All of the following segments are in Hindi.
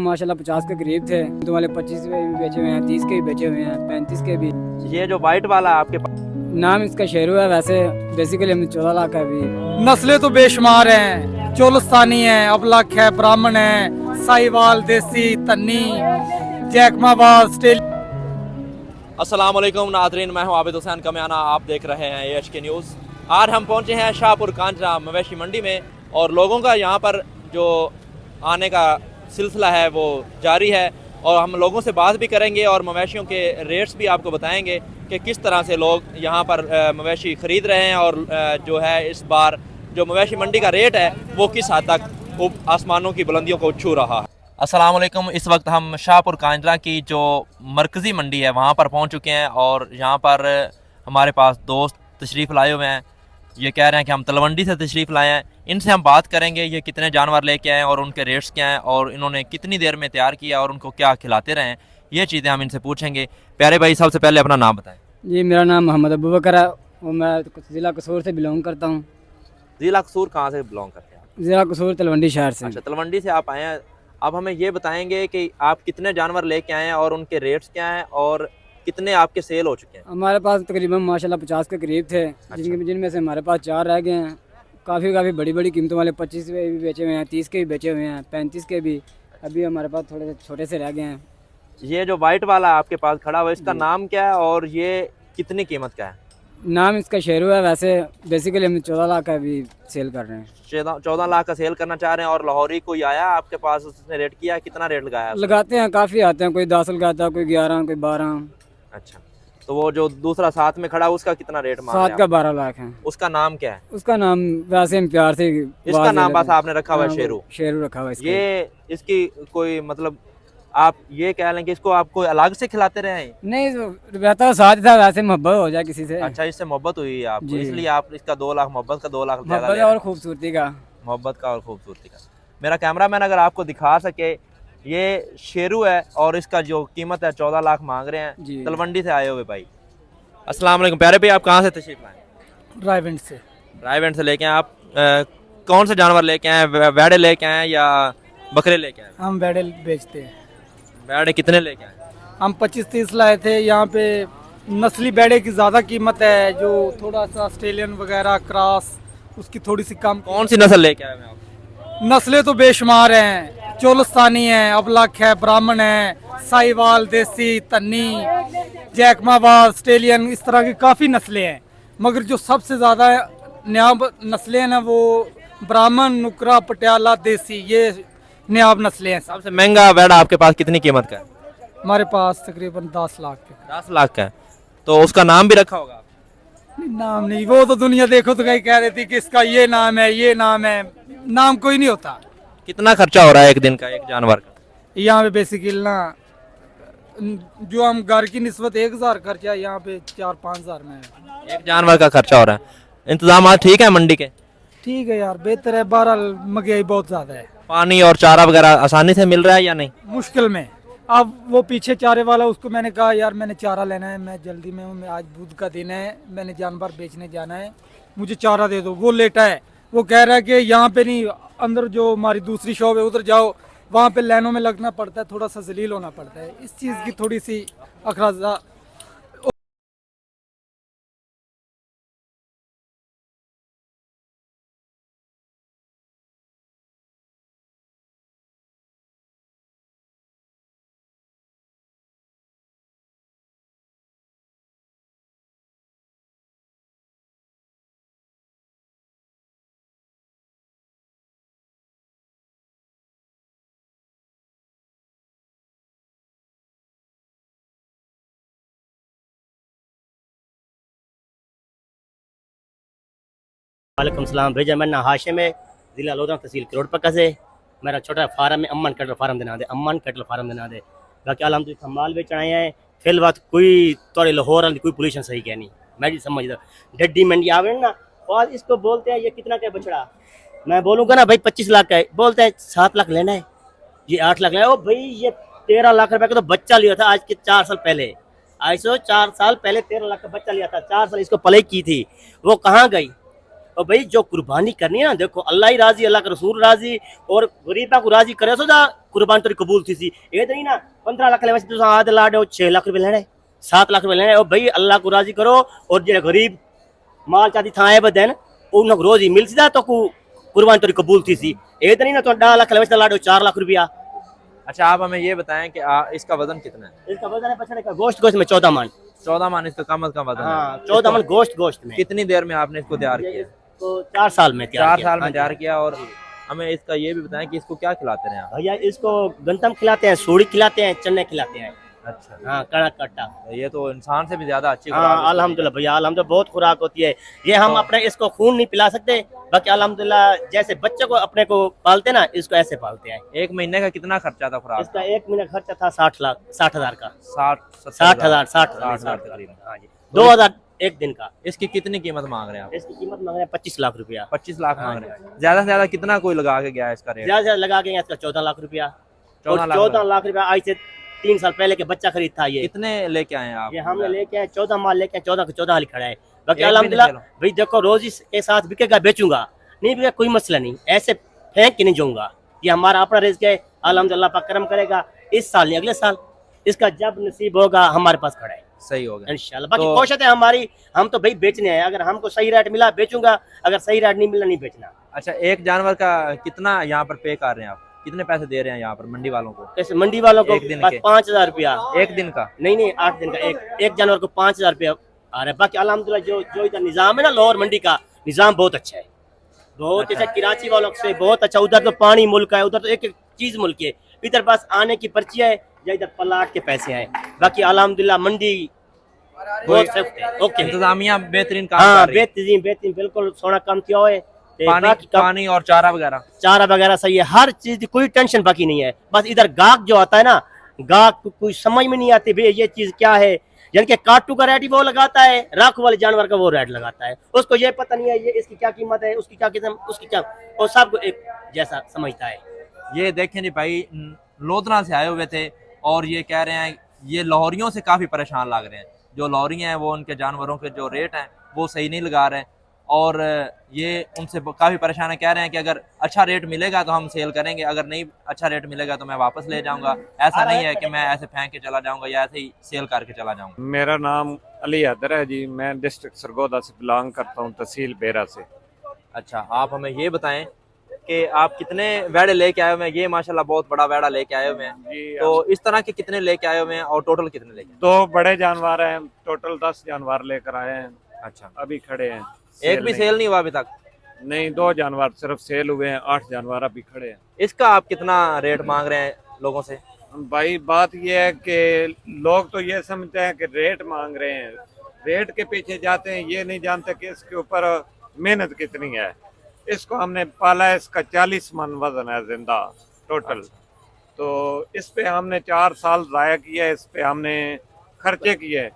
माशाल्लाह 50 के करीब थे, तो वाले 25 के भी बेचे हुए हैं, 30 के भी बेचे हुए हैं, 35 के भी। ये जो वाइट वाला आपके पास नाम इसका शेरू है, वैसे बेसिकली हम 14 लाख का भी। नस्लें तो बेशुमार हैं, चोलस्तानी है, अबलख है, ब्राह्मण है, साहिवाल, देसी, तन्नी, जैकमाबाद, स्टेल। अस्सलाम वालेकुम नाज़रीन, मैं हूं आबिद हुसैन कमियाना, आप देख रहे हैं AHK न्यूज़। आज हम पहुंचे हैं शाहपुर कांजरा मवेशी मंडी में और लोगों का यहां पर जो आने का सिलसिला है वो जारी है और हम लोगों से बात भी करेंगे और मवेशियों के रेट्स भी आपको बताएंगे कि किस तरह से लोग यहां पर मवेशी ख़रीद रहे हैं और जो है इस बार जो मवेशी मंडी का रेट है वो किस हद तक आसमानों की बुलंदियों को छू रहा है। अस्सलाम वालेकुम, इस वक्त हम शाहपुर कांजरा की जो मरकज़ी मंडी है वहाँ पर पहुँच चुके हैं और यहाँ पर हमारे पास दोस्त तशरीफ़ लाए हुए हैं। ये कह रहे हैं कि हम तलवंडी से तशरीफ़ लाए हैं। इनसे हम बात करेंगे ये कितने जानवर लेके आए और उनके रेट्स क्या हैं और इन्होंने कितनी देर में तैयार किया और उनको क्या खिलाते रहे हैं, ये चीज़ें हम इनसे पूछेंगे। प्यारे भाई, सबसे पहले अपना नाम बताएँ। जी, मेरा नाम मोहम्मद अबू बकर है और मैं ज़िला कसूर से बिलोंग करता हूँ। ज़िला कसूर कहाँ से बिलोंग करते हैं आप? ज़िला कसूर तलवंडी शहर से। अच्छा, तलवंडी से आप आए हैं। अब हमें ये बताएंगे कि आप कितने जानवर लेके आए हैं और उनके रेट्स क्या हैं और कितने आपके सेल हो चुके हैं। हमारे पास तकरीबन माशाल्लाह 50 के करीब थे, जिनमें से हमारे पास 4 रह गए हैं। काफ़ी बड़ी बड़ी कीमतों वाले 25 के भी बेचे हुए हैं, 30 के भी बेचे हुए हैं, 35 के भी। अभी हमारे पास थोड़े से छोटे से रह गए हैं। ये जो वाइट वाला आपके पास खड़ा हुआ है इसका नाम क्या है और ये कितनी कीमत का है? नाम इसका शेरू है, वैसे बेसिकली हम 14 लाख का भी सेल कर रहे हैं। 14 लाख का सेल करना चाह रहे हैं। और लाहौरी कोई आया आपके पास, उसने रेट किया, कितना रेट लगाया? लगाते हैं, काफ़ी आते हैं, कोई 10 लगाता है, कोई 11, कोई 12। अच्छा, तो वो जो दूसरा साथ में खड़ा उसका कितना रेट मांग रहे हैं? 7 का 12 लाख है। उसका नाम क्या है? उसका नाम वैसे हम प्यार से इसका नाम बस आपने रखा हुआ है शेरू? शेरू रखा हुआ है इसका। ये इसकी कोई मतलब आप ये कह लें कि इसको आप कोई अलग से खिलाते रहे हैं? नहीं, रहता साथ ही था, वैसे मोहब्बत हो जाए किसी से। अच्छा, इससे मोहब्बत हुई है आपको, इसलिए आप इसका 2 लाख मोहब्बत का 2 लाख मोहब्बत और खूबसूरती का। मोहब्बत का और खूबसूरती का। मेरा कैमरामैन अगर आपको दिखा सके, ये शेरू है और इसका जो कीमत है 14 लाख मांग रहे हैं। तलवंडी से आए हुए भाई। अस्सलाम वालेकुम प्यारे भाई, आप कहाँ से तशरीफ लाए? रायवेंट से। रायवेंट से लेके आए आप। कौन से जानवर लेके आए? वेड़े लेके आए या बकरे लेके आए? हम बैडे बेचते हैं। वेड़े कितने लेके आए? हम 25-30 लाए थे। यहाँ पे नस्ली बैडे की ज़्यादा कीमत है, जो थोड़ा सा ऑस्ट्रेलियन वगैरह क्रॉस, उसकी थोड़ी सी कम। कौन सी नस्ल लेके आए हैं आप? नस्लें तो बेशुमार हैं, चोलस्तानी है, अबलख है, ब्राह्मण है, साहिवाल, देसी, तन्नी, जैकमाबाद, ऑस्ट्रेलियन, इस तरह की काफ़ी नस्लें हैं। मगर जो सबसे ज़्यादा न्याब नस्लें हैं ना, वो ब्राह्मण, नुकरा, पटियाला, देसी, ये न्याब नस्लें हैं। सबसे महंगा वेड़ा आपके पास कितनी कीमत का है? हमारे पास तकरीबन 10 लाख के। 10 लाख का है। तो उसका नाम भी रखा होगा? नाम नहीं, वो तो दुनिया देखो तो कहीं कह देती कि इसका ये नाम है, ये नाम है। नाम कोई नहीं होता। कितना खर्चा हो रहा है एक दिन का एक जानवर का? यहाँ पे बेसिकली ना, जो हम घर की निस्बत 1000 खर्चा, यहाँ पे 4-5 हजार में है। एक जानवर का खर्चा हो रहा है। इंतजाम ठीक है मंडी के? ठीक है यार, बेहतर है। 12 महंगाई बहुत ज्यादा है। पानी और चारा वगैरह आसानी से मिल रहा है या नहीं? मुश्किल में। अब वो पीछे चारे वाला, उसको मैंने कहा यार मैंने चारा लेना है, मैं जल्दी में हूँ, मैं आज बुध का दिन है, मैंने जानवर बेचने जाना है, मुझे चारा दे दो। वो लेटा है, वो कह रहा है कि यहाँ पे नहीं, अंदर जो हमारी दूसरी शॉप है उधर जाओ, वहाँ पे लाइनों में लगना पड़ता है, थोड़ा सा जलील होना पड़ता है। इस चीज़ की थोड़ी सी अखराजा। वालेकुम सलाम। भेजा मैं ना हाशिम है, जिला लोधरा, तहसील करोड़ पक्का से। मेरा छोटा फार्म है, अमन कैटल फार्म देना दे, अमन कैटल फार्म देना दे। बाकी अलहमदुलिल्लाह माल बेचना है। फिल बात कोई थोड़े लाहौर वाली कोई पोल्यूशन सही कहनी, मैं जी समझ डड्डी मंडी आवे ना, और इसको बोलते हैं ये कितना का बछड़ा, मैं बोलूँगा ना भाई 25 लाख का है, बोलते हैं 7 लाख लेना है, ये 8 लाख लेना है। ओ भाई ये 13 लाख रुपए का तो बच्चा लिया था आज के 4 साल पहले। आज से 4 साल पहले 13 लाख का बच्चा लिया था, 4 साल इसको पले की थी, वो कहाँ गई? और भाई जो कुर्बानी करनी है ना, देखो अल्लाह ही राजी, अल्लाह का रसूल राजी, और गरीबा को राजी करे सो कुर्बान तो कबूल थी सी ये तो नहीं ना 15 लाख लेवे तुम आध लाड 6 लाख रुपए लेने 7 लाख रुपए लेने और भाई अल्लाह को राजी करो और जो गरीब माल चाहती थाए बदन उन रोज ही मिल सीधा तो कुर्बान तो कबूल थी सी ये तो नहीं ना तो 10 लाख लेवे लाड 4 लाख रुपया। अच्छा आप हमें ये बताएं कि इसका वजन कितना है? इसका वजन है पछड़े का गोश्त में 14 मन। 14 मन इसका कम अज कम वजन हाँ है। 14 मन गोश्त में। कितनी देर में आपने इसको तैयार किया? तो 4 साल में तैयार 4 साल में तैयार किया। और हमें इसका ये भी बताएं कि इसको क्या खिलाते हैं आप? भैया इसको गंतम खिलाते हैं, सूड़ी खिलाते हैं, चने खिलाते हैं। अच्छा हाँ कड़क कट्टा। ये तो इंसान से भी ज्यादा अच्छी खुराक हाँ होती है। अल्हम्दुलिल्लाह भैया अल्हम्दुलिल्लाह बहुत खुराक होती है ये। हम अपने इसको खून नहीं पिला सकते बाकी अल्हम्दुलिल्लाह जैसे बच्चे को अपने को पालते ना इसको ऐसे पालते हैं। एक महीने का कितना खर्चा था खुराक? इसका 1 महीने खर्चा था 60,000 का। 60,000 तकरीबन। हाँ जी 2000 एक दिन का। इसकी कितनी कीमत मांग रहे हैं आप? इसकी कीमत मांग रहे हैं 25 लाख रुपया। 25 लाख मांग रहे हैं। ज्यादा से ज्यादा कितना कोई लगा के गया है इसका रेट? ज्यादा से ज्यादा लगा के इसका 14 लाख रुपया। 14 लाख रुपया आज से 3 साल पहले के बच्चा खरीद था ये। कितने लेके आए हैं आप? ये हमने लेके आए 14 माल लेके आए 14 का 14 हाल खड़ा है बाकी एक भी अल्हम्दुलिल्लाह नहीं चला? भाई देखो रोज इसके साथ बिकेगा बेचूंगा नहीं बिकेगा कोई मसला नहीं ऐसे फेंक के नहीं जाऊंगा। ये हमारा अपना रिस्क है अल्हम्दुलिल्लाह पाक करम करेगा इस साल नहीं अगले साल इसका जब नसीब होगा हमारे पास खड़ा है सही हो गया इंशाल्लाह। बाकी कोशिश है हमारी हम तो भाई बेचने हैं अगर हमको सही रेट मिला बेचूंगा अगर सही रेट नहीं मिला नहीं बेचना। अच्छा एक जानवर का कितना यहाँ पर पे कर रहे हैं आप? कितने पैसे दे रहे हैं यहाँ पर मंडी वालों को? कैसे मंडी वालों को एक दिन बस के? 5,000 रुपया एक दिन का? नहीं 8 दिन का एक जानवर को 5,000 रुपया आ रहा है। बाकी अल्हम्दुलिल्लाह जो इधर निजाम है ना लाहौर मंडी का निजाम बहुत अच्छा है बहुत अच्छा। कराची वालों से बहुत अच्छा उधर तो पानी मुल्क है उधर तो एक एक चीज मुल्क है इधर पास आने की पर्ची है या इधर प्लाट के पैसे हैं बाकी अल्हम्दुलिल्लाह मंडी बहुत सख्त है। ओके इंतजामिया बेहतरीन काम हाँ कर रही है। बेहतरीन बिल्कुल सोना कम किया हुआ है पानी और चारा वगैरह चारा वगैरह सही है हर चीज की कोई टेंशन बाकी नहीं है। बस इधर गाहक जो आता है ना गाहक को कोई समझ में नहीं आती भाई ये चीज क्या है यानी कि काटू का रेट वो लगाता है राखू वाले जानवर का वो रेट लगाता है उसको ये पता नहीं है ये इसकी क्या कीमत है उसकी क्या किस्म उसकी क्या और सबको एक जैसा समझता है। ये देखें जी भाई लोधना से आए हुए थे और ये कह रहे हैं ये लाहौरियों से काफ़ी परेशान लग रहे हैं। जो लाहौरी हैं वो उनके जानवरों के जो रेट हैं वो सही नहीं लगा रहे हैं और ये उनसे काफ़ी परेशान है। कह रहे हैं कि अगर अच्छा रेट मिलेगा तो हम सेल करेंगे अगर नहीं अच्छा रेट मिलेगा तो मैं वापस ले जाऊंगा। ऐसा नहीं है कि मैं ऐसे फेंक के चला जाऊंगा या ऐसे ही सेल करके चला जाऊंगा। मेरा नाम अली हैदर है जी मैं डिस्ट्रिक्ट सरगोदा से बिलोंग करता हूँ तहसील बेरा से। अच्छा आप हमें ये बताएं कि आप कितने वेड़े लेके आए हुए हैं? ये माशाल्लाह बहुत बड़ा वेड़ा लेके आए हुए हैं जी तो इस तरह के कितने लेके आए हुए हैं और टोटल कितने लेके? 2 बड़े जानवर हैं टोटल 10 जानवर लेकर आए हैं। अच्छा अभी खड़े हैं एक भी सेल नहीं हुआ अभी तक? नहीं 2 जानवर सिर्फ सेल हुए हैं 8 जानवर अभी खड़े हैं। इसका आप कितना रेट मांग रहे हैं लोगों से? भाई बात यह है कि लोग तो ये समझते हैं कि रेट मांग रहे हैं रेट के पीछे जाते हैं ये नहीं जानते कि इसके ऊपर मेहनत कितनी है। इसको हमने पाला है इसका 40 मन वजन है जिंदा टोटल। तो इस पे हमने 4 साल जाया किया इस पे हमने खर्चे किए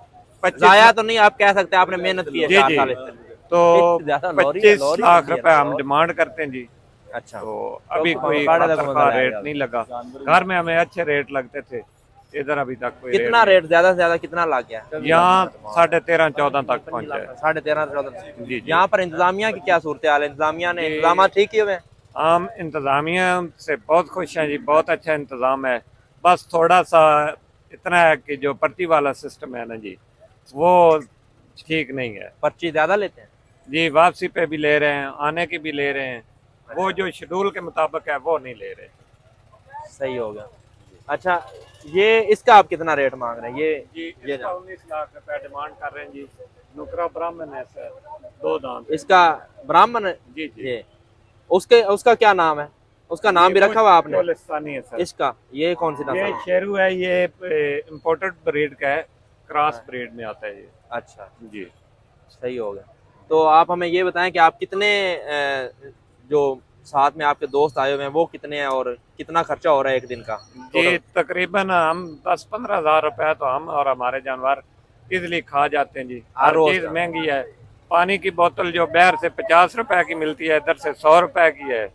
25 जाया तो नहीं आप कह सकते आपने मेहनत की है जी 4 जी साल इस पे। तो इतनी ज्यादा लॉरी है, 25 लॉरी लाख है, रुपए हम लॉरी। डिमांड करते हैं जी। अच्छा तो अभी कोई बड़ा तरफा रकम लगाया रेट गया। नहीं लगा घर में हमें अच्छे रेट लगते थे इधर अभी तक कोई कितना रेट ज्यादा से ज्यादा कितना लग गया? यहाँ 13.5-14 तक पहुँचा है 13.5-14। जी जी। यहाँ पर इंतजामिया की क्या सूरत हाल है? इंतजामिया ने जी। इंतजाम ठीक किए हुए हैं? आम इंतज़ामिया से बहुत खुश हैं जी बहुत अच्छा इंतज़ाम है। बस थोड़ा सा इतना है कि जो पर्ची वाला सिस्टम है ना जी वो ठीक नहीं है। पर्ची ज्यादा लेते हैं? जी वापसी पे भी ले रहे हैं आने की भी ले रहे हैं वो जो शेड्यूल के मुताबिक है वो नहीं ले रहे। सही हो गया। अच्छा ये इसका आप कितना रेट मांग रहे हैं? जी ये इसका 19 लाख रुपए डिमांड कर रहे हैं जी। नुकरा ब्राह्मण है सर 2 दांत इसका ब्राह्मण जी जी ये उसका क्या नाम है? उसका नाम भी रखा हुआ आपने? कोलिस्तानी है सर। इसका ये कौन सी नस्ल ये है? शेरू है ये इम्पोर्टेड ब्रीड का है क्रॉस ब्रीड में आता है ये। अच्छा जी सही हो गया। तो आप हमें ये बताएं कि आप कितने जो साथ में आपके दोस्त आए हुए हैं वो कितने हैं और कितना खर्चा हो रहा है एक दिन का? जी तकरीबन हम 10-15 हज़ार रुपए तो हम और हमारे जानवर इजली खा जाते हैं जी। हर रोज चीज़ का? महंगी है। पानी की बोतल जो बाहर से 50 रुपए की मिलती है इधर से 100 रुपए की है।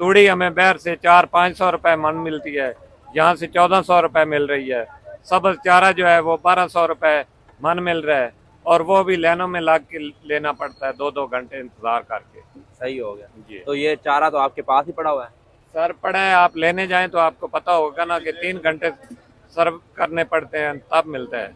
तूड़ी हमें बाहर से 400-500 रुपए मन मिलती है यहाँ से 1400 रुपए मिल रही है। सब्ज चारा जो है वो 1200 रुपए मन मिल रहा है और वो भी लाइनों में लग के लेना पड़ता है 2-2 घंटे इंतजार करके। सही हो गया जी तो ये चारा तो आपके पास ही पड़ा हुआ है? सर पड़े हैं, आप लेने जाएं तो आपको पता होगा ना कि 3 घंटे सर्व करने पड़ते हैं तब मिलता है।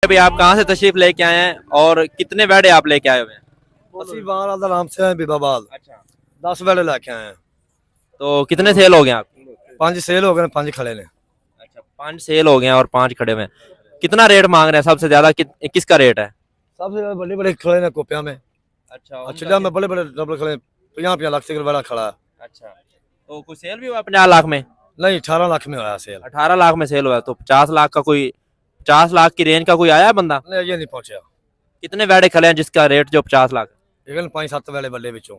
अभी आप कहाँ से तशरीफ लेके आए हैं और कितने बेड़े आप लेके आए हुए हैं? ਅਸੀਂ ਬਾਹਰ ਦਾ ਨਾਮ ਸੇ ਬਿਬਾਬਾਦ अच्छा, 10 ਵੇਲੇ ਲੈ ਕੇ ਆਏ ਆ। तो कितने सेल हो गए आप? 5 सेल हो गए, 5 खड़े ने। अच्छा, 5 सेल हो गए हैं और 5 खड़े हुए हैं। कितना रेट मांग रहे हैं सबसे ज्यादा? किसका रेट है? सबसे ज्यादा बड़े बड़े खड़े ने कोपिया में। अच्छा, चिड़िया में बड़े बड़े डबल खड़े 50 लाख से बड़ा खड़ा है। अच्छा, तो कोई सेल भी हुआ 50 लाख में? नहीं 18 लाख में आया सेल। 18 लाख में सेल हुआ, तो 50 लाख का कोई 50 लाख की रेंज का कोई आया है बंदा? नहीं ये नहीं पहुंचा। कितने बेड़े खड़े हैं जिसका रेट जो 50 लाख है? लेकिन 5-7 वेले बल्ले बिचों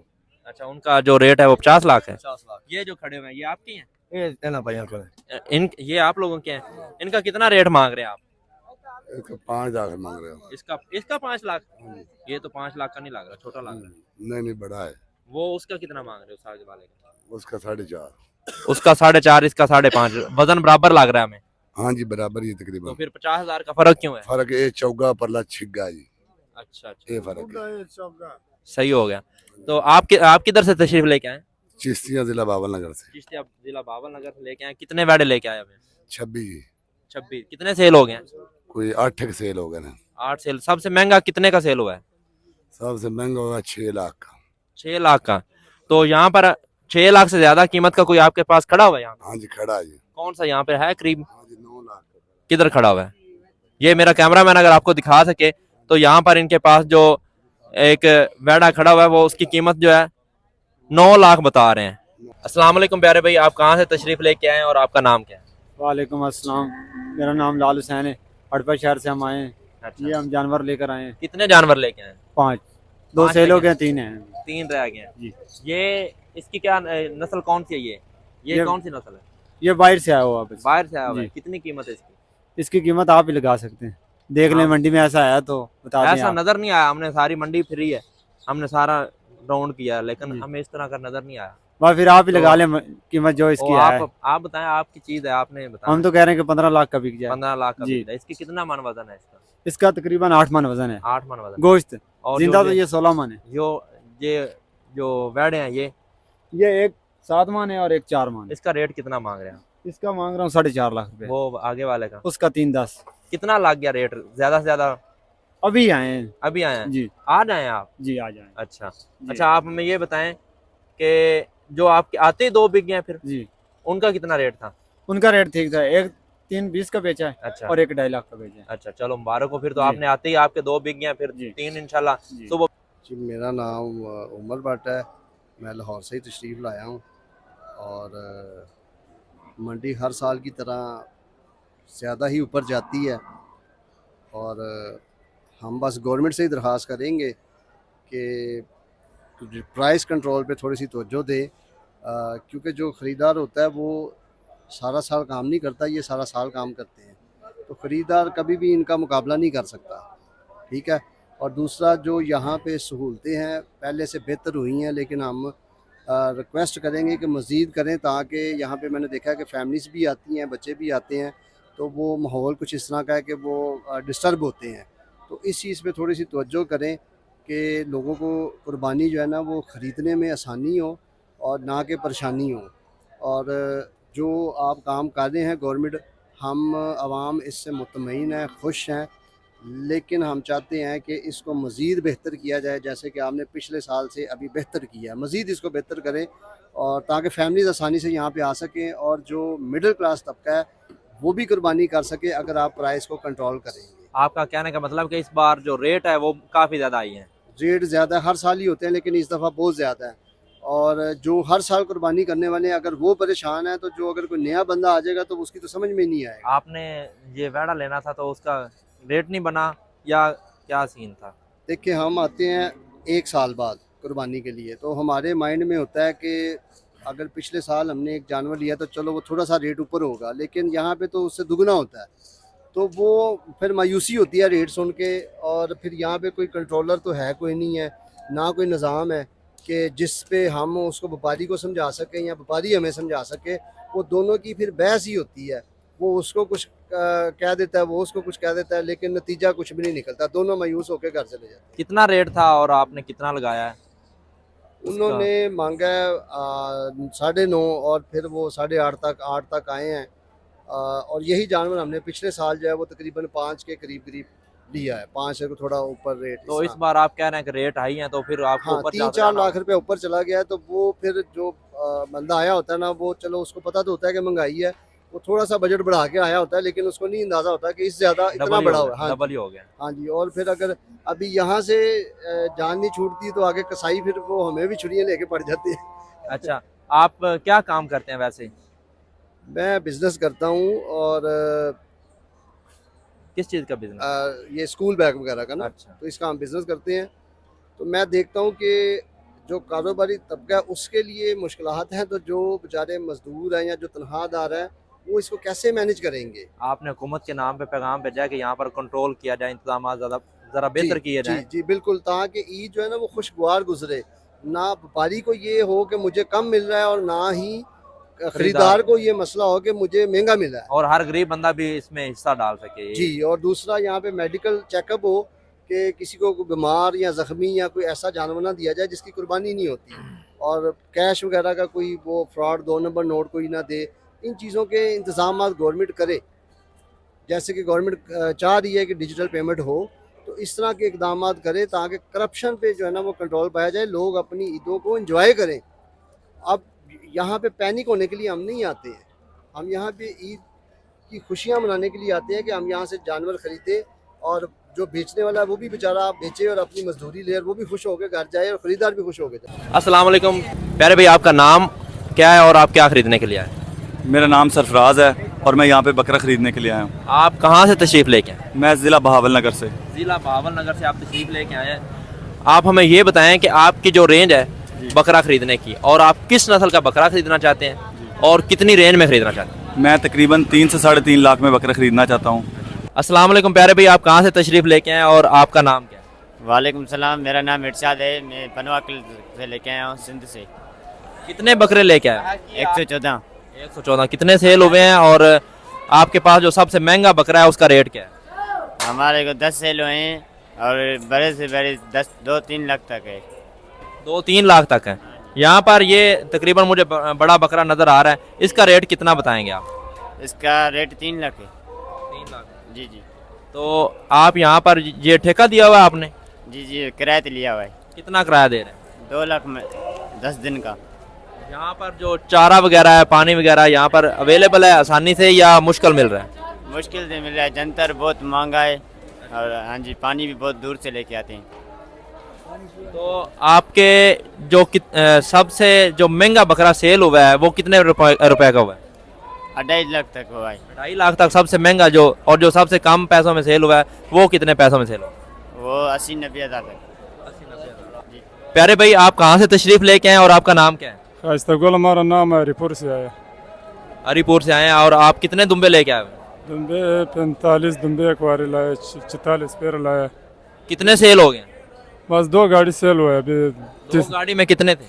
अच्छा, उनका जो रेट है वो 50 लाख है। 50 लाख ये जो खड़े हुए हैं ये आपकी हैं? ये ना भाइयों को इन ये आप लोगों के हैं। इनका कितना रेट मांग रहे हैं आप? 5 लाख मांग रहे हो। इसका 5 लाख? ये तो 5 लाख का नहीं लग रहा, छोटा लग रहा है। नहीं नहीं बड़ा है। वो उसका कितना मांग रहे हो? उस आगे वाले का उसका 4.5। उसका 4.5, इसका 5.5। वजन बराबर लग रहा है हमें। हाँ जी बराबर ही तो तकरीबन। फिर 50,000 का फर्क क्यों है? फर्क ये चौगा परला छिग्गा जी, अच्छा अच्छा, ये फर्क है। सही हो गया। तो आप किधर से तशरीफ लेके आए? चिश्तिया जिला बाबल नगर से। चिश्तिया जिला बाबल नगर से लेके आए। कितने बेड़े लेके आए हमें? 26 जी। 26। कितने सेल हो गए हैं? कोई 8 सेल हो गए ना। 8 सेल। सबसे महंगा कितने का सेल हुआ है? सबसे महंगा होगा 6 लाख का। 6 लाख का। तो यहाँ पर 6 लाख से ज्यादा कीमत का कोई आपके पास खड़ा हुआ है यहाँ? हाँ जी खड़ा है जी। कौन सा यहाँ पे है करीब? हाँ जी 9 लाख का। किधर खड़ा हुआ है? ये मेरा कैमरामैन अगर आपको दिखा सके तो यहाँ पर इनके पास जो एक बेड़ा खड़ा हुआ है वो उसकी कीमत जो है 9 लाख बता रहे हैं। अस्सलाम वालेकुम प्यारे भाई, आप कहाँ से तशरीफ लेके आए हैं और आपका नाम क्या है? वालेकुम अस्सलाम, मेरा नाम लाल हुसैन है। हड़पा शहर से हम आए हैं। अच्छा। ये हम जानवर लेकर आए हैं। कितने जानवर लेके आए हैं? 5, 2 पाँच सेल हो लेके गए, 3 हैं 3 रह गए हैं जी। ये इसकी क्या नस्ल कौन सी है? ये ये- कौन सी नस्ल है? ये बाहर से आया हुआ बस। बाहर से आया हुआ है। जी। कितनी कीमत है इसकी? इसकी कीमत आप ही लगा सकते हैं। देख लें हाँ। मंडी में ऐसा आया तो बता दें ऐसा आप। नजर नहीं आया। हमने सारी मंडी फिरी है, हमने सारा राउंड किया है, लेकिन जी। हमें इस तरह का नजर नहीं आया। बस फिर आप ही लगा तो- लें कीमत जो इसकी और है। आप बताएं, आपकी चीज है, आपने बताया। हम तो कह रहे हैं कि 15 लाख का बिक जाए। 15 लाख का जी। बिल है। इसकी कितना मन वजन है इसका? इसका तकरीबन 8 मन वजन है। 8 मन वजन। गोश्त और जिंदा जो तो ये 16 मन है। ये जो वेड़े हैं ये एक 7 मन है और एक 4 मन है। इसका रेट कितना मांग रहे हैं? इसका मांग रहा हूँ 4.5 लाख रुपए। वो आगे वाले का उसका 3-10 कितना लग गया रेट? ज्यादा से ज्यादा अभी आए हैं अभी आए हैं? जी। आ जाए आप। जी आ जाए अच्छा अच्छा, आप हमें ये बताएं कि जो आपके आते ही 2 बिक गए फिर जी। उनका कितना रेट था? उनका रेट ठीक था। एक 3.20 का बेचा है अच्छा और एक 2.5 लाख का बेचा है। अच्छा, चलो मुबारक हो फिर। तो जी। आपने आते ही आपके 2 बिक गए, फिर जी। 3 इंशाल्लाह जी। सुबह। जी मेरा नाम उमर भट्ट है। मैं लाहौर से ही तशरीफ़ लाया हूँ और मंडी हर साल की तरह ज़्यादा ही ऊपर जाती है और हम बस गवर्नमेंट से ही दरख्वास्त करेंगे कि प्राइस कंट्रोल पे थोड़ी सी तवज्जो दे, क्योंकि जो ख़रीदार होता है वो सारा साल काम नहीं करता, ये सारा साल काम करते हैं, तो ख़रीदार कभी भी इनका मुकाबला नहीं कर सकता। ठीक है। और दूसरा जो यहाँ पे सहूलतें हैं पहले से बेहतर हुई हैं, लेकिन हम रिक्वेस्ट करेंगे कि मज़ीद करें, ताकि यहाँ पे मैंने देखा है कि फैमिलीज़ भी आती हैं, बच्चे भी आते हैं, तो वो माहौल कुछ इस तरह का है कि वो डिस्टर्ब होते हैं। तो इस चीज़ पे थोड़ी सी तवज्जो करें कि लोगों को कुर्बानी जो है ना वो ख़रीदने में आसानी हो और ना कि परेशानी हो। और जो आप काम कर रहे हैं गवर्नमेंट, हम आवाम इससे मुतमईन हैं, खुश हैं, लेकिन हम चाहते हैं कि इसको मज़ीद बेहतर किया जाए, जैसे कि आपने पिछले साल से अभी बेहतर किया है, मज़ीद इसको बेहतर करें और ताकि फैमिलीज़ आसानी से यहाँ पे आ सकें और जो मिडिल क्लास तबका है वो भी कुर्बानी कर सके अगर आप प्राइस को कंट्रोल करेंगे। आपका कहने का मतलब कि इस बार जो रेट है वो काफ़ी ज़्यादा आई है? रेट ज़्यादा हर साल ही होते हैं, लेकिन इस दफ़ा बहुत ज़्यादा है। और जो हर साल कुर्बानी करने वाले हैं अगर वो परेशान है, तो जो अगर कोई नया बंदा आ जाएगा तो उसकी तो समझ में नहीं आएगा। आपने ये वेड़ा लेना था तो उसका रेट नहीं बना या क्या सीन था? देखिए हम आते हैं 1 साल बाद कुर्बानी के लिए, तो हमारे माइंड में होता है कि अगर पिछले साल हमने एक जानवर लिया तो चलो वो थोड़ा सा रेट ऊपर होगा, लेकिन यहाँ पे तो उससे दुगना होता है। तो वो फिर मायूसी होती है रेट सुन के। और फिर यहाँ पे कोई कंट्रोलर तो है कोई नहीं है, ना कोई निज़ाम है कि जिस पे हम उसको व्यापारी को समझा सकें या व्यापारी हमें समझा सके। वो दोनों की फिर बहस ही होती है, वो उसको कुछ कह देता है, वो उसको कुछ कह देता है, लेकिन नतीजा कुछ भी नहीं निकलता, दोनों मायूस होकर घर चले जाते हैं। कितना रेट था और आपने कितना लगाया है? उन्होंने मांगा है 9.5 और फिर वो 8.5 तक आए हैं। और यही जानवर हमने पिछले साल जो है वो तकरीबन 5 के करीब लिया है, 5 से थोड़ा ऊपर रेट। तो इस बार आप कह रहे हैं कि रेट हाई है, तो फिर आपको हाँ, ऊपर 3-4 लाख रुपए ऊपर चला गया है। तो वो फिर जो बंदा आया होता है ना, वो चलो उसको पता तो होता है कि महंगाई है, वो थोड़ा सा बजट बढ़ा के आया होता है, लेकिन उसको नहीं अंदाजा होता कि इस ज्यादा इतना बड़ा हुआ है। हाँ डबल ही हो गया। हाँ जी। और फिर अगर अभी यहाँ से जान नहीं छूटती तो आगे कसाई फिर वो हमें भी छुरियाँ लेके पड़ जाती है। अच्छा, आप क्या काम करते हैं वैसे? मैं बिजनेस करता हूँ और किस चीज़ का बिजनेस? ये स्कूल बैग वगैरह का ना, अच्छा, तो इसका हम बिजनेस करते हैं। तो मैं देखता हूँ कि जो कारोबारी तबका है उसके लिए मुश्किलात हैं, तो जो बेचारे मजदूर हैं या जो तनख्वाहदार हैं वो इसको कैसे मैनेज करेंगे। आपने हुकूमत के नाम पे पैगाम भेजा है कि यहाँ पर कंट्रोल किया जाए, इंतजाम ज़रा बेहतर किए जी जाए। जी बिल्कुल, ताकि ईद जो है ना वो खुशगवार गुजरे, ना व्यापारी को ये हो कि मुझे कम मिल रहा है और ना ही खरीदार को ये मसला हो कि मुझे महंगा मिल रहा है। और हर गरीब बंदा भी इसमें हिस्सा डाल सके। जी। और दूसरा यहाँ पे मेडिकल चेकअप हो कि किसी को बीमार या ज़ख्मी या कोई ऐसा जानवर ना दिया जाए जिसकी कुर्बानी नहीं होती, और कैश वगैरह का कोई वो फ्रॉड 2 नंबर नोट कोई ना दे। इन चीज़ों के इंतजाम गवर्नमेंट करे, जैसे कि गवर्नमेंट चाह रही है कि डिजिटल पेमेंट हो, तो इस तरह के इकदाम करे ताकि करप्शन पे जो है ना वो कंट्रोल पाया जाए, लोग अपनी ईदों को एंजॉय करें। अब यहाँ पे पैनिक होने के लिए हम नहीं आते हैं, हम यहाँ पे ईद की खुशियाँ मनाने के लिए आते हैं कि हम यहाँ से जानवर खरीदें, और जो बेचने वाला है वो भी बेचारा बेचे और अपनी मजदूरी ले, और वो भी खुश होकर घर जाए और ख़रीदार भी खुश होकर जाए। अस्सलाम वालेकुम प्यारे भाई, आपका नाम क्या है और आप क्या खरीदने के लिए आए? मेरा नाम सरफराज है और मैं यहाँ पे बकरा ख़रीदने के लिए आया हूँ। आप कहाँ से तशरीफ़ लेके आए? मैं ज़िला बहावल नगर से। ज़िला बहावल नगर से आप तशरीफ़ लेके आए हैं। आप हमें ये बताएं कि आपकी जो रेंज है बकरा ख़रीदने की, और आप किस नस्ल का बकरा ख़रीदना चाहते हैं और कितनी रेंज में ख़रीदना चाहते हैं? मैं तकरीबन 3 से 3.5 लाख में बकरा ख़रीदना चाहता हूँ। अस्सलाम वालेकुम प्यारे भाई, आप कहाँ से तशरीफ़ लेके आए और आपका नाम क्या है? वालेकुम सलाम, मेरा नाम इरशाद है, मैं पनवाकल से लेके आया हूँ, सिंध से। कितने बकरे लेके आए? 114। 114। कितने सेल हुए हैं और आपके पास जो सबसे महंगा बकरा है उसका रेट क्या है? हमारे को 10 सेल हुए हैं और बड़े से बड़े 2-3 लाख तक है। 2-3 लाख तक है। यहाँ पर ये तकरीबन मुझे बड़ा बकरा नज़र आ रहा है, इसका रेट कितना बताएंगे आप? इसका रेट 3 लाख है। 3 लाख। जी जी तो आप यहाँ पर ये ठेका दिया हुआ है आपने? जी जी, किराया तो लिया हुआ है। कितना किराया दे रहे हैं? 2 लाख में 10 दिन का। यहाँ पर जो चारा वगैरह है, पानी वगैरह यहाँ पर अवेलेबल है आसानी से या मुश्किल मिल रहा है? मुश्किल से मिल रहा है, जंतर बहुत महंगा है, और हाँ जी पानी भी बहुत दूर से लेके आते हैं। तो आपके जो सबसे जो महंगा बकरा सेल हुआ है वो कितने रुपए का हुआ है? 2.5 लाख तक हुआ है। 2.5 लाख तक सबसे महंगा जो, और जो सबसे कम पैसों में सेल हुआ है वो कितने पैसों में सेल हुआ है? वो 80-90 हज़ार तक। प्यारे भाई, आप कहाँ से तशरीफ़ लेके आए और आपका नाम क्या है? खास्तगुल, हमारा नाम है, हरिपुर से आया। हरिपुर से आए हैं। और आप कितने दुम्बे लेके आए हुए? दुम्बे 45 दुम्बे अखबारी लाए, 44 पैर लाया। कितने सेल हो गए? बस 2 गाड़ी सेल हुआ है अभी। 2 गाड़ी में कितने थे?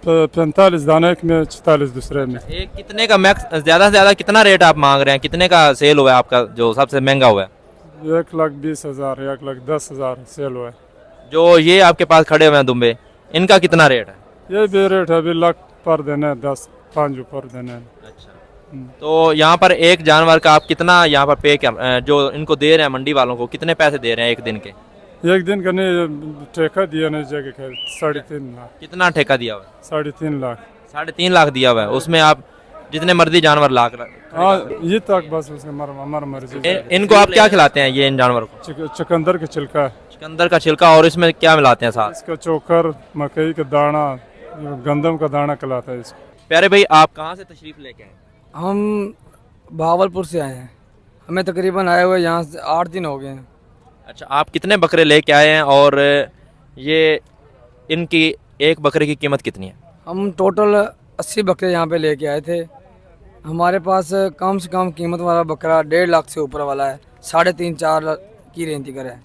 45 दाना एक में, 44 दूसरे में। एक कितने का मैक्स, ज़्यादा से ज़्यादा कितना रेट आप मांग रहे हैं? कितने का सेल हुआ है आपका जो सबसे महंगा हुआ है? 1,20,000, 1,10,000 सेल हुआ है। जो ये आपके पास खड़े हुए हैं दुम्बे, इनका कितना रेट है? ये भी रेट है अभी, लाख पर देना है, 10-5 ऊपर देना है। अच्छा। तो यहाँ पर एक जानवर का आप कितना यहाँ पर पे कर, जो इनको दे रहे हैं मंडी वालों को, कितने पैसे दे रहे हैं एक दिन के? एक दिन का नहीं, ठेका दिया नहीं जगह, 3.5 लाख। कितना ठेका दिया हुआ है? 3.5 लाख। 3.5 लाख दिया हुआ है, उसमें आप जितने मर्जी जानवर ला कर। हाँ, ये तक बस उसके हमारा मर्जी। इनको आप क्या खिलाते हैं ये इन जानवरों को? चुकंदर का छिलका। चुकंदर का छिलका, और इसमें क्या मिलाते हैं साथ? इसका चोकर, मकई का दाना, गंदम का दाना खिलाता है इसको। प्यारे भाई, आप कहाँ से तशरीफ़ लेके आए? हम भावलपुर से आए हैं, हमें तकरीबन आए हुए यहाँ से 8 दिन हो गए हैं। अच्छा, आप कितने बकरे लेके आए हैं और ये इनकी एक बकरे की कीमत कितनी है? हम टोटल 80 बकरे यहाँ पे लेके आए थे, हमारे पास कम से कम कीमत वाला बकरा 1.5 लाख से ऊपर वाला है, 3.5-4 लाख की रेंज का है।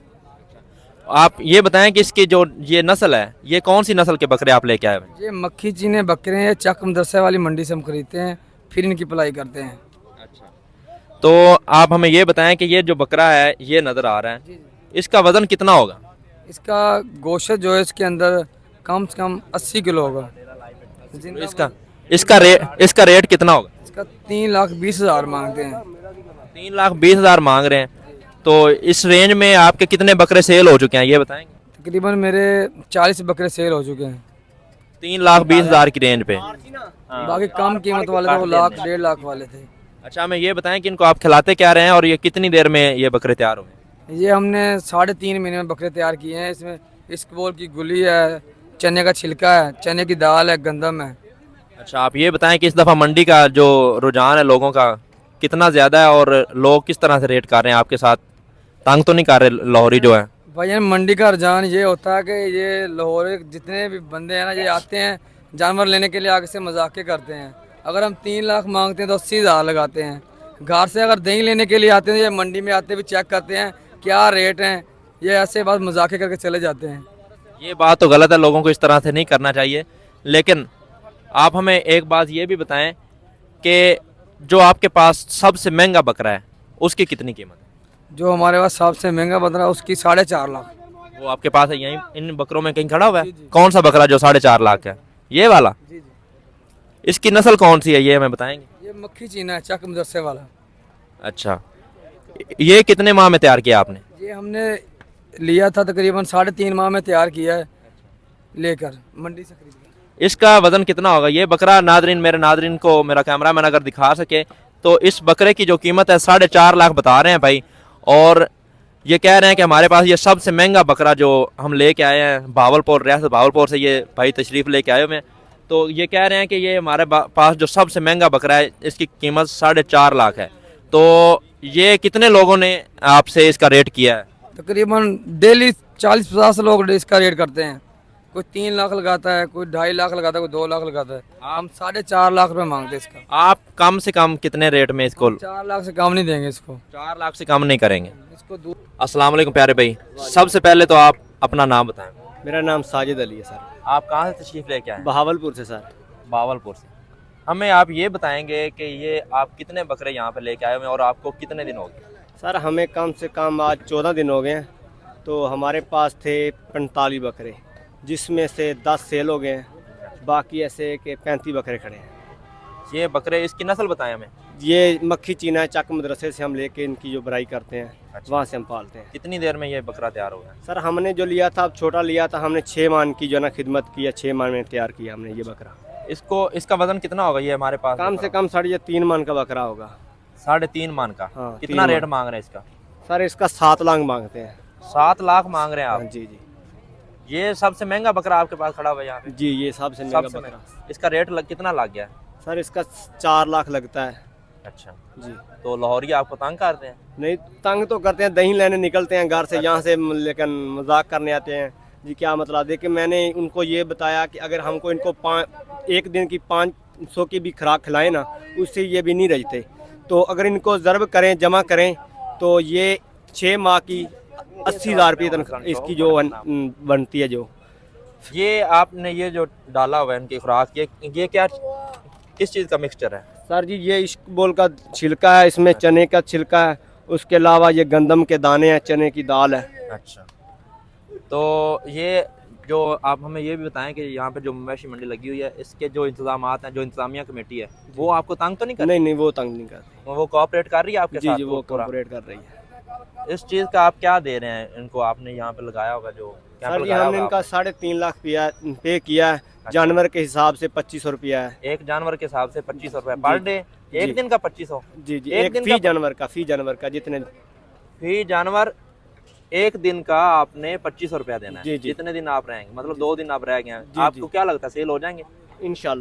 आप ये बताएं कि इसकी जो ये नस्ल है, ये कौन सी नस्ल के बकरे आप लेके आए हैं? ये मक्खी चीने बकरे हैं, चक मदरसे वाली मंडी से हम खरीदते हैं, फिर इनकी पलाई करते हैं। तो आप हमें ये बताएं कि ये जो बकरा है ये नज़र आ रहा है, इसका वज़न कितना होगा? इसका गोश्त जो है इसके अंदर कम से कम 80 किलो होगा। इसका रेट कितना होगा? इसका 3,20,000 मांगते हैं। 3,20,000 मांग रहे हैं। तो इस रेंज में आपके कितने बकरे सेल हो चुके हैं ये बताएंगे? तकरीबन मेरे 40 बकरे सेल हो चुके हैं। 3,20,000 की रेंज पे। बाकी कम कीमत वाले थे, वो 1,00,000 1.5 लाख वाले थे। अच्छा, हमें ये बताएं कि इनको आप खिलाते क्या रहे हैं और ये कितनी देर में ये बकरे तैयार हुए? ये हमने 3.5 महीने में बकरे तैयार किए हैं। इसमें इसबगोल की गुली है, चने का छिलका है, चने की दाल है, गंदम है। अच्छा, आप ये बताएं कि इस दफ़ा मंडी का जो रुझान है लोगों का कितना ज़्यादा है और लोग किस तरह से रेट कर रहे हैं आपके साथ? तंग तो नहीं कर रहे लाहौरी जो है? भाई मंडी का रुझान ये होता है कि ये लाहौर जितने भी बंदे हैं ना, ये आते हैं जानवर लेने के लिए, आगे से मजाक करते हैं। अगर हम 3 लाख मांगते हैं तो 80,000 लगाते हैं। घर से अगर दही लेने के लिए आते हैं, ये मंडी में आते भी चेक करते हैं क्या रेट हैं, ये ऐसे बात मजाक करके चले जाते हैं। ये बात तो गलत है, लोगों को इस तरह से नहीं करना चाहिए। लेकिन आप हमें एक बात ये भी बताएं कि जो आपके पास सबसे महंगा बकरा है उसकी कितनी कीमत है? जो हमारे पास सबसे महंगा बकरा है उसकी 4.5 लाख। वो आपके पास है यहीं इन बकरों में कहीं खड़ा हुआ है? कौन सा बकरा जो 4.5 लाख है? ये वाला? जी। इसकी नस्ल कौन सी है ये हमें बताएंगे? ये मक्खी चीना है, चक मदरसे वाला। अच्छा, ये कितने माह में तैयार किया आपने? ये हमने लिया था तकरीबन 3.5 माह में तैयार किया है, लेकर मंडी से खरीद कर। इसका वजन कितना होगा ये बकरा? नादरीन, मेरे नादरीन को मेरा कैमरामैन अगर दिखा सके तो इस बकरे की जो कीमत है 4.5 लाख बता रहे हैं भाई। और ये कह रहे हैं कि हमारे पास ये सबसे महंगा बकरा जो हम लेके आए हैं भावलपुर, रियासत भावलपुर से ये भाई तशरीफ़ लेके आए हुए हैं। तो ये कह रहे हैं कि ये हमारे पास जो सबसे महंगा बकरा है इसकी कीमत 4.5 लाख है। तो ये कितने लोगों ने आपसे इसका रेट किया है? तकरीबन डेली 40-50 लोग इसका रेट करते हैं। कोई 3 लाख लगाता है, कोई 2.5 लाख लगाता है, कोई 2 लाख लगाता है। हम 4.5 लाख रुपए मांगते हैं इसका। आप कम से कम कितने रेट में इसको? 4 लाख से कम नहीं देंगे इसको। 4 लाख से कम नहीं करेंगे इसको। अस्सलाम वालेकुम प्यारे भाई, सबसे पहले तो आप अपना नाम बताएं। मेरा नाम साजिद अली है सर। आप कहाँ से तशरीफ़ लेके आए? बहावलपुर से सर। बावलपुर से। हमें आप ये बताएंगे कि ये आप कितने बकरे यहाँ पे लेके आए हुए हैं और आपको कितने दिन हो गए? सर हमें कम से कम आज 14 दिन हो गए हैं। तो हमारे पास थे 45 बकरे, जिसमें से 10 सेल हो गए हैं, बाकी ऐसे के 35 बकरे खड़े हैं। ये बकरे, इसकी नस्ल बताएं हमें। ये मक्खी चीना है, चक मदरसे से हम लेके इनकी जो बराई करते हैं। अच्छा। वहाँ से हम पालते हैं। कितनी देर में ये बकरा तैयार हो गया? सर हमने जो लिया था, अब छोटा लिया था हमने, 6 माह की जो ना खिदमत की है, 6 माह में तैयार किया हमने ये बकरा। इसका वजन कितना होगा ये हमारे पास? कम से कम 3.5 माह का बकरा होगा। 3.5 माह का? हाँ। कितना रेट मांग रहे हैं इसका? सर इसका 7 लाख मांगते हैं। 7 लाख मांग रहे हैं आप? जी जी। ये सबसे महंगा बकरा आपके पास खड़ा हुआ है यहाँ पे? जी, ये सबसे महंगा बकरा। इसका रेट कितना लग गया? सर इसका 4 लाख लगता है। अच्छा जी। तो लाहौरी आपको तंग करते हैं? नहीं, तंग तो करते हैं, दही लेने निकलते हैं घर से, यहाँ से, लेकिन मजाक करने आते हैं जी क्या मतलब। देखिए मैंने उनको ये बताया कि अगर हमको इनको 1 दिन की 500 की भी खुराक खिलाएं ना, उससे ये भी नहीं रहते। तो अगर इनको ज़रब करें, जमा करें, तो ये 6 माह की 80,000 रुपये तनख्वाह इसकी जो बनती है। जो ये आपने ये जो डाला हुआ है इनकी खुराक, ये क्या किस चीज़ का मिक्सचर है? सर जी ये इसबगोल का छिलका है, इसमें चने का छिलका है, उसके अलावा ये गंदम के दाने हैं, चने की दाल है। अच्छा, तो ये जो आप हमें ये भी बताएं कि यहाँ पे जो मवेशी मंडी लगी हुई है, इसके जो इंतजामात हैं, जो इंतजामिया कमेटी है, वो आपको तंग तो नहीं कर? नहीं, वो तंग नहीं करती। वो कोऑपरेट कर रही है आपके साथ? जी, वो कोऑपरेट कर रही है। इस चीज़ का आप क्या दे रहे हैं इनको? आपने यहाँ पे लगाया होगा जो सर जी, हमने इनका 3.5 लाख पे किया है। जानवर के हिसाब से 2500 रुपया है। एक जानवर के हिसाब से 2500 रुपया पर डे? एक दिन का 2500? जी जी, एक फी जानवर का जितने फी जानवर एक दिन का आपने 2500 रुपया देना है। जी जी। जितने दिन आप रहेंगे, मतलब 2 दिन आप रह गए हैं, आपको क्या लगता है सेल हो जाएंगे? इंशाल्लाह।